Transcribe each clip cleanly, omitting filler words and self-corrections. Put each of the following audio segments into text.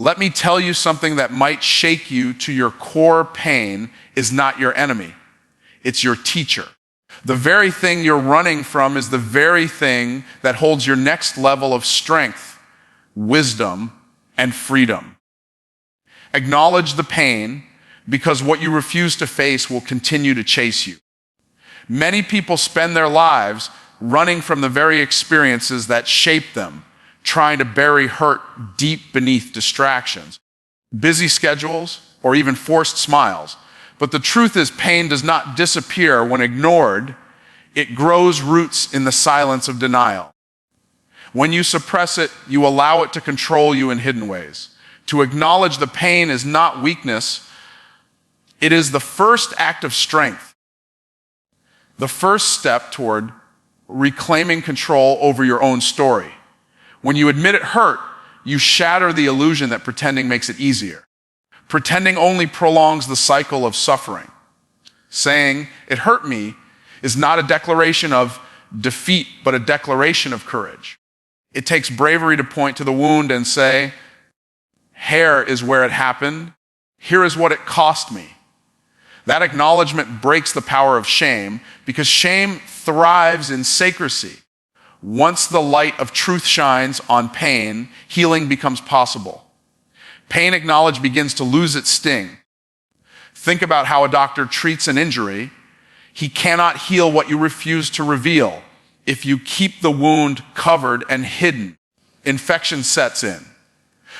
Let me tell you something that might shake you to your core. Pain is not your enemy. It's your teacher. The very thing you're running from is the very thing that holds your next level of strength, wisdom, and freedom. Acknowledge the pain, because what you refuse to face will continue to chase you. Many people spend their lives running from the very experiences that shape them, trying to bury hurt deep beneath distractions, busy schedules, or even forced smiles. But the truth is, pain does not disappear when ignored. It grows roots in the silence of denial. When you suppress it, you allow it to control you in hidden ways. To acknowledge the pain is not weakness. It is the first act of strength, the first step toward reclaiming control over your own story. When you admit it hurt, you shatter the illusion that pretending makes it easier. Pretending only prolongs the cycle of suffering. Saying, "It hurt me," is not a declaration of defeat, but a declaration of courage. It takes bravery to point to the wound and say, "Here is where it happened. Here is what it cost me." That acknowledgement breaks the power of shame, because shame thrives in secrecy. Once the light of truth shines on pain, healing becomes possible. Pain acknowledged begins to lose its sting. Think about how a doctor treats an injury. He cannot heal what you refuse to reveal. If you keep the wound covered and hidden, infection sets in.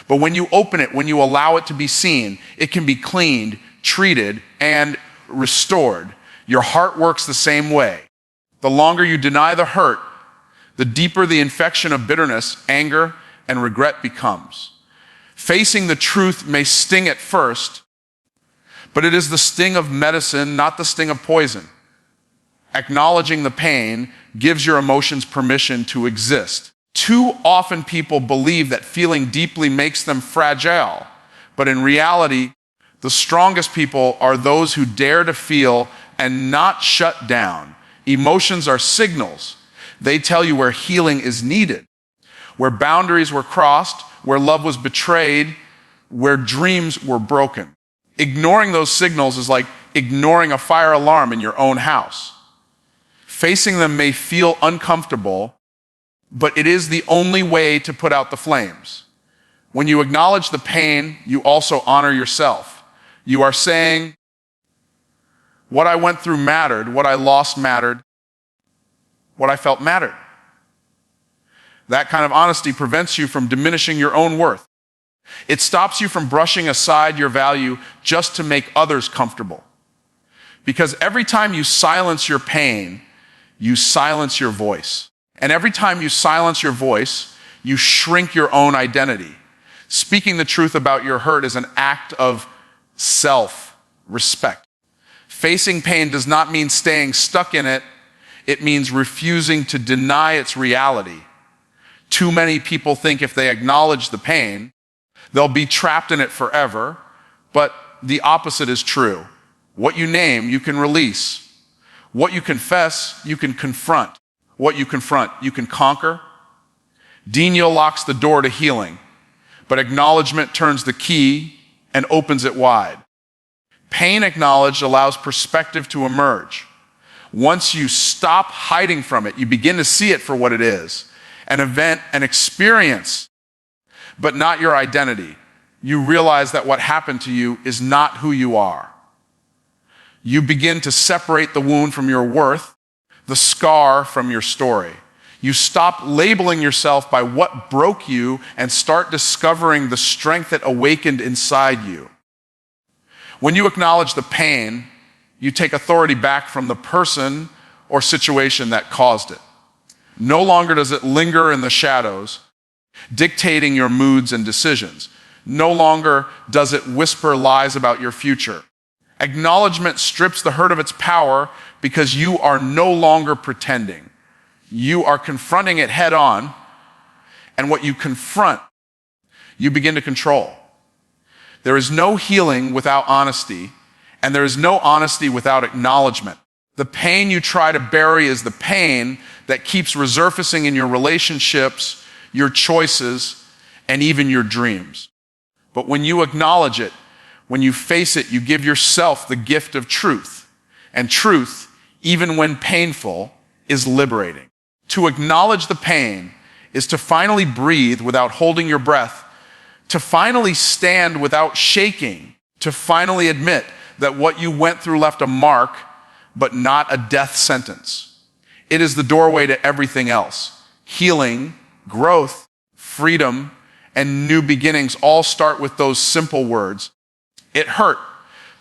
But when you open it, when you allow it to be seen, it can be cleaned, treated, and restored. Your heart works the same way. The longer you deny the hurt, the deeper the infection of bitterness, anger, and regret becomes. Facing the truth may sting at first, but it is the sting of medicine, not the sting of poison. Acknowledging the pain gives your emotions permission to exist. Too often people believe that feeling deeply makes them fragile, but in reality, the strongest people are those who dare to feel and not shut down. Emotions are signals. They tell you where healing is needed, where boundaries were crossed, where love was betrayed, where dreams were broken. Ignoring those signals is like ignoring a fire alarm in your own house. Facing them may feel uncomfortable, but it is the only way to put out the flames. When you acknowledge the pain, you also honor yourself. You are saying, what I went through mattered, what I lost mattered, what I felt mattered. That kind of honesty prevents you from diminishing your own worth. It stops you from brushing aside your value just to make others comfortable. Because every time you silence your pain, you silence your voice. And every time you silence your voice, you shrink your own identity. Speaking the truth about your hurt is an act of self-respect. Facing pain does not mean staying stuck in it. It means refusing to deny its reality. Too many people think if they acknowledge the pain, they'll be trapped in it forever, but the opposite is true. What you name, you can release. What you confess, you can confront. What you confront, you can conquer. Denial locks the door to healing, but acknowledgement turns the key and opens it wide. Pain acknowledged allows perspective to emerge. Once you stop hiding from it, you begin to see it for what it is, an event, an experience, but not your identity. You realize that what happened to you is not who you are. You begin to separate the wound from your worth, the scar from your story. You stop labeling yourself by what broke you and start discovering the strength that awakened inside you. When you acknowledge the pain, you take authority back from the person or situation that caused it. No longer does it linger in the shadows, dictating your moods and decisions. No longer does it whisper lies about your future. Acknowledgement strips the hurt of its power because you are no longer pretending. You are confronting it head on, and what you confront, you begin to control. There is no healing without honesty, and there is no honesty without acknowledgement. The pain you try to bury is the pain that keeps resurfacing in your relationships, your choices, and even your dreams. But when you acknowledge it, when you face it, you give yourself the gift of truth. And truth, even when painful, is liberating. To acknowledge the pain is to finally breathe without holding your breath, to finally stand without shaking, to finally admit that what you went through left a mark, but not a death sentence. It is the doorway to everything else. Healing, growth, freedom, and new beginnings all start with those simple words. It hurt.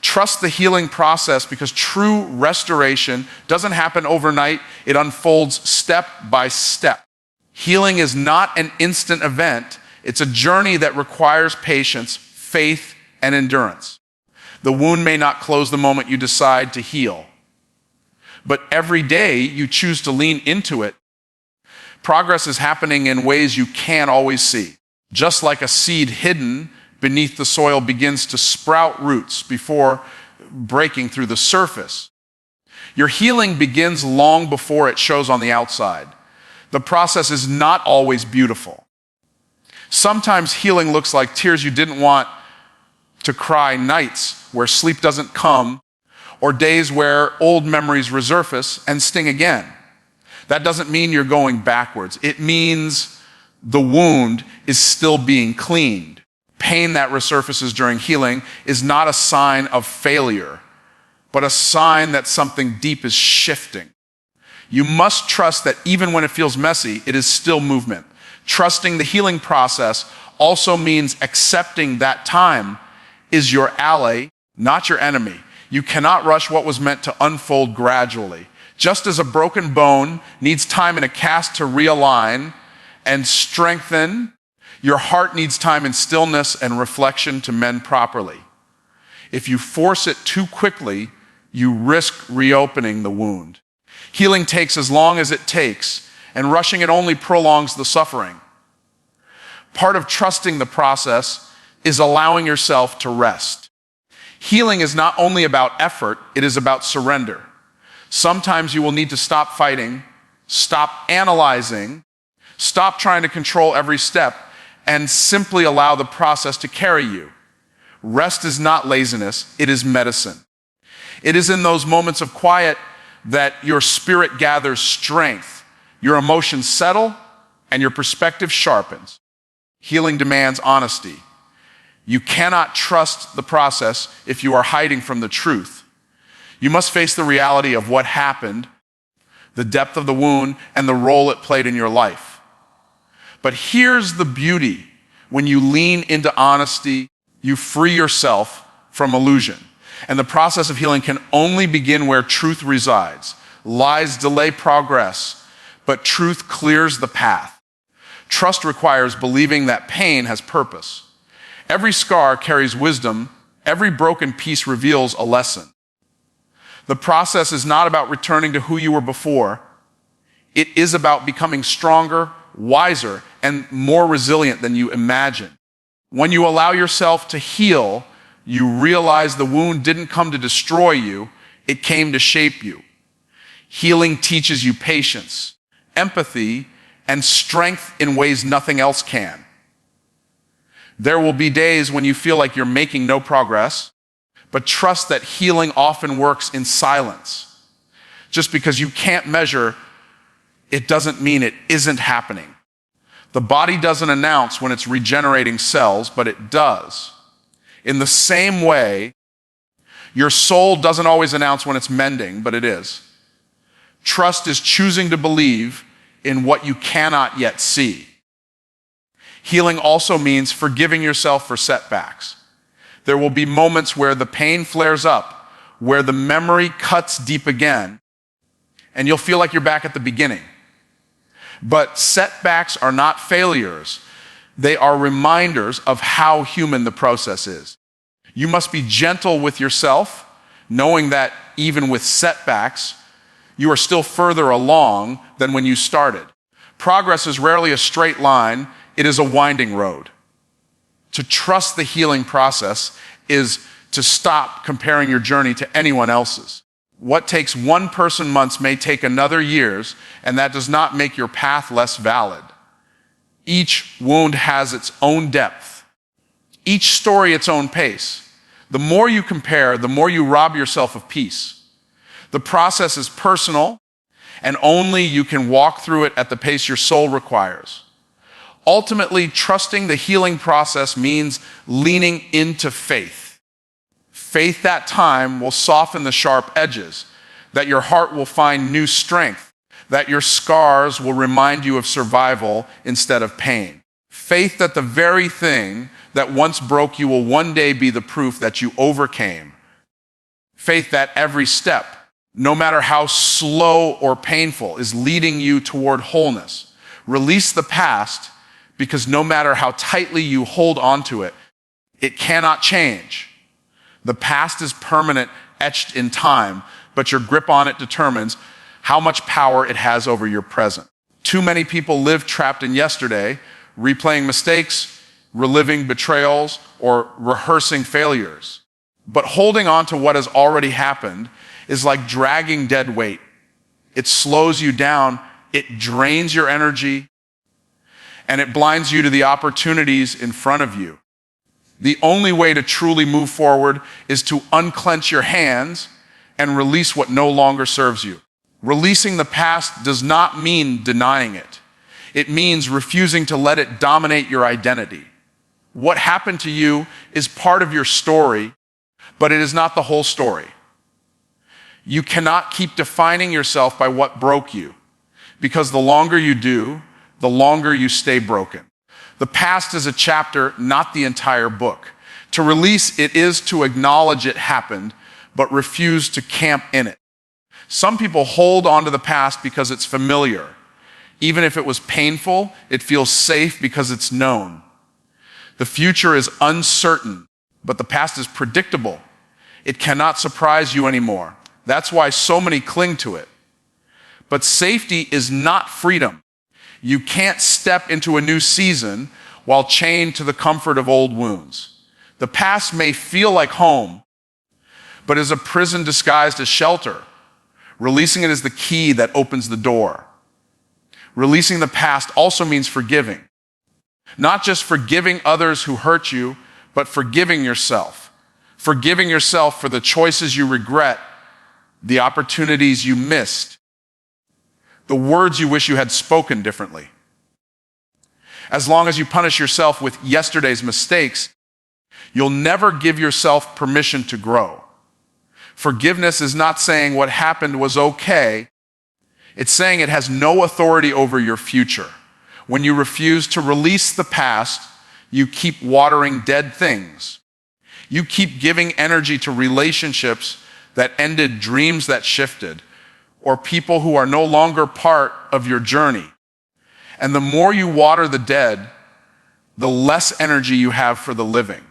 Trust the healing process, because true restoration doesn't happen overnight. It unfolds step by step. Healing is not an instant event. It's a journey that requires patience, faith, and endurance. The wound may not close the moment you decide to heal, but every day you choose to lean into it. Progress is happening in ways you can't always see. Just like a seed hidden beneath the soil begins to sprout roots before breaking through the surface. Your healing begins long before it shows on the outside. The process is not always beautiful. Sometimes healing looks like tears you didn't want to cry, nights where sleep doesn't come, or days where old memories resurface and sting again. That doesn't mean you're going backwards. It means the wound is still being cleaned. Pain that resurfaces during healing is not a sign of failure, but a sign that something deep is shifting. You must trust that even when it feels messy, it is still movement. Trusting the healing process also means accepting that time is your ally, not your enemy. You cannot rush what was meant to unfold gradually. Just as a broken bone needs time in a cast to realign and strengthen, your heart needs time in stillness and reflection to mend properly. If you force it too quickly, you risk reopening the wound. Healing takes as long as it takes, and rushing it only prolongs the suffering. Part of trusting the process is allowing yourself to rest. Healing is not only about effort, it is about surrender. Sometimes you will need to stop fighting, stop analyzing, stop trying to control every step, and simply allow the process to carry you. Rest is not laziness, it is medicine. It is in those moments of quiet that your spirit gathers strength, your emotions settle, and your perspective sharpens. Healing demands honesty. You cannot trust the process if you are hiding from the truth. You must face the reality of what happened, the depth of the wound, and the role it played in your life. But here's the beauty. When you lean into honesty, you free yourself from illusion. And the process of healing can only begin where truth resides. Lies delay progress, but truth clears the path. Trust requires believing that pain has purpose. Every scar carries wisdom. Every broken piece reveals a lesson. The process is not about returning to who you were before. It is about becoming stronger, wiser, and more resilient than you imagined. When you allow yourself to heal, you realize the wound didn't come to destroy you, it came to shape you. Healing teaches you patience, empathy, and strength in ways nothing else can. There will be days when you feel like you're making no progress, but trust that healing often works in silence. Just because you can't measure, it doesn't mean it isn't happening. The body doesn't announce when it's regenerating cells, but it does. In the same way, your soul doesn't always announce when it's mending, but it is. Trust is choosing to believe in what you cannot yet see. Healing also means forgiving yourself for setbacks. There will be moments where the pain flares up, where the memory cuts deep again, and you'll feel like you're back at the beginning. But setbacks are not failures. They are reminders of how human the process is. You must be gentle with yourself, knowing that even with setbacks, you are still further along than when you started. Progress is rarely a straight line, it is a winding road. To trust the healing process is to stop comparing your journey to anyone else's. What takes one person months may take another years, and that does not make your path less valid. Each wound has its own depth, Each story its own pace. The more you compare, the more you rob yourself of peace. The process is personal, and only you can walk through it at the pace your soul requires. Ultimately, trusting the healing process means leaning into faith. Faith that time will soften the sharp edges, that your heart will find new strength, that your scars will remind you of survival instead of pain. Faith that the very thing that once broke you will one day be the proof that you overcame. Faith that every step, no matter how slow or painful, is leading you toward wholeness. Release the past, because no matter how tightly you hold onto it, it cannot change. The past is permanent, etched in time, but your grip on it determines how much power it has over your present. Too many people live trapped in yesterday, replaying mistakes, reliving betrayals, or rehearsing failures. But holding on to what has already happened is like dragging dead weight. It slows you down, it drains your energy, and it blinds you to the opportunities in front of you. The only way to truly move forward is to unclench your hands and release what no longer serves you. Releasing the past does not mean denying it. It means refusing to let it dominate your identity. What happened to you is part of your story, but it is not the whole story. You cannot keep defining yourself by what broke you, because the longer you do, the longer you stay broken. The past is a chapter, not the entire book. To release it is to acknowledge it happened, but refuse to camp in it. Some people hold on to the past because it's familiar. Even if it was painful, it feels safe because it's known. The future is uncertain, but the past is predictable. It cannot surprise you anymore. That's why so many cling to it. But safety is not freedom. You can't step into a new season while chained to the comfort of old wounds. The past may feel like home, but is a prison disguised as shelter. Releasing it is the key that opens the door. Releasing the past also means forgiving. Not just forgiving others who hurt you, but forgiving yourself. Forgiving yourself for the choices you regret, the opportunities you missed, the words you wish you had spoken differently. As long as you punish yourself with yesterday's mistakes, you'll never give yourself permission to grow. Forgiveness is not saying what happened was okay. It's saying it has no authority over your future. When you refuse to release the past, you keep watering dead things. You keep giving energy to relationships that ended, dreams that shifted, or people who are no longer part of your journey. And the more you water the dead, the less energy you have for the living.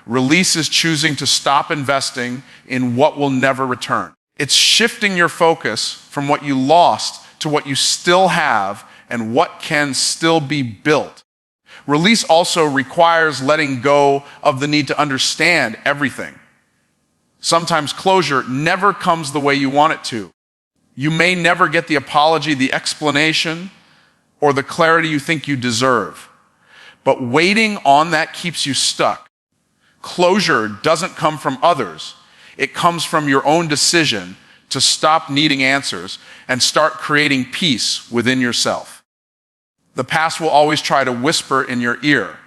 Release is choosing to stop investing in what will never return. It's shifting your focus from what you lost to what you still have and what can still be built. Release also requires letting go of the need to understand everything. Sometimes closure never comes the way you want it to. You may never get the apology, the explanation, or the clarity you think you deserve. But waiting on that keeps you stuck. Closure doesn't come from others. It comes from your own decision to stop needing answers and start creating peace within yourself. The past will always try to whisper in your ear.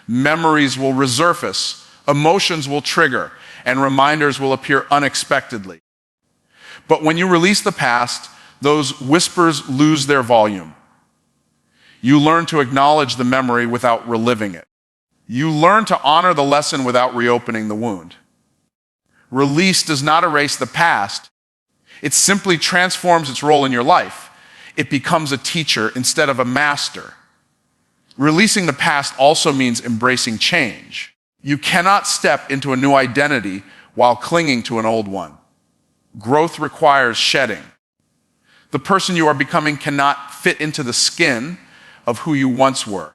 Memories will resurface, emotions will trigger, and reminders will appear unexpectedly. But when you release the past, those whispers lose their volume. You learn to acknowledge the memory without reliving it. You learn to honor the lesson without reopening the wound. Release does not erase the past. It simply transforms its role in your life. It becomes a teacher instead of a master. Releasing the past also means embracing change. You cannot step into a new identity while clinging to an old one. Growth requires shedding. The person you are becoming cannot fit into the skin of who you once were.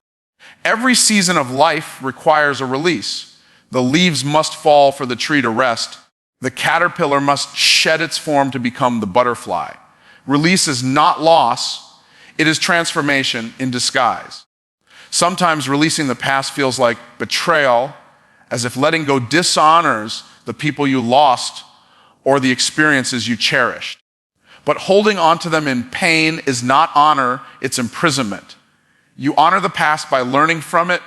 Every season of life requires a release. The leaves must fall for the tree to rest. The caterpillar must shed its form to become the butterfly. Release is not loss, it is transformation in disguise. Sometimes releasing the past feels like betrayal, as if letting go dishonors the people you lost or the experiences you cherished. But holding on to them in pain is not honor, it's imprisonment. You honor the past by learning from it,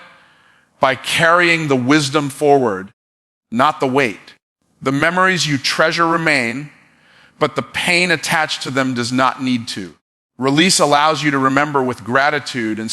by carrying the wisdom forward, not the weight. The memories you treasure remain, but the pain attached to them does not need to. Release allows you to remember with gratitude and